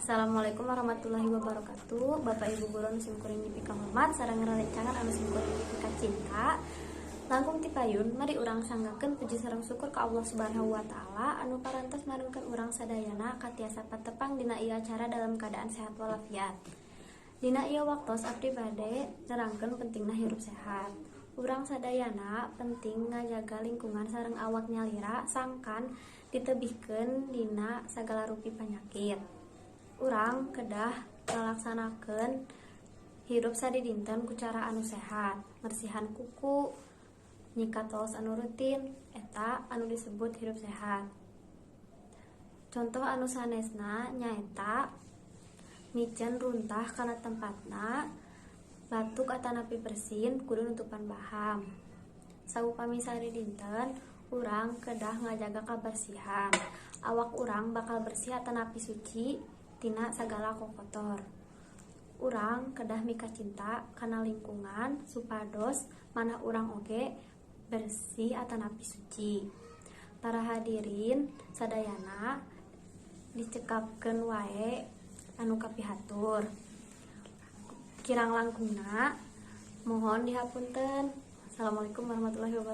Assalamualaikum warahmatullahi wabarakatuh. Bapak Ibu guru anu simkuring dipika hormat sareng ngarecangan anu simkuring dipika cinta. Langkung ti payun mari urang sanggakeun puji sareng syukur ka Allah Subhanahu wa taala anu parantos marengkeun urang sadayana katiasa patepang dina ieu acara dalam keadaan sehat walafiat. Dina ieu waktos abdi bade nerangkeun pentingna hirup sehat. Urang sadayana penting ngajaga lingkungan sareng awak nyalira sangkan ditebihkeun dina sagala rupi panyakit. Urang kedah ngalaksanakeun hirup sadidinten ku cara anu sehat, bersihan kuku, nyikat tos anu rutin, eta anu disebut hirup sehat. Contoh anu sanesna nyaeta micen runtah kana tempatna, batuk atanapi bersin kudu nutupan baham. Saupami sadidinten urang kedah ngajaga kabersihan. Awak urang bakal bersih atanapi suci tina sagala kokotor. Urang kedah mika cinta kana lingkungan supados manah urang oge bersih atanapi suci. Para hadirin sadayana dicekapkeun wae anu kapihatur. Kirang langkungna mohon dihapunten. Assalamualaikum warahmatullahi wabarakatuh.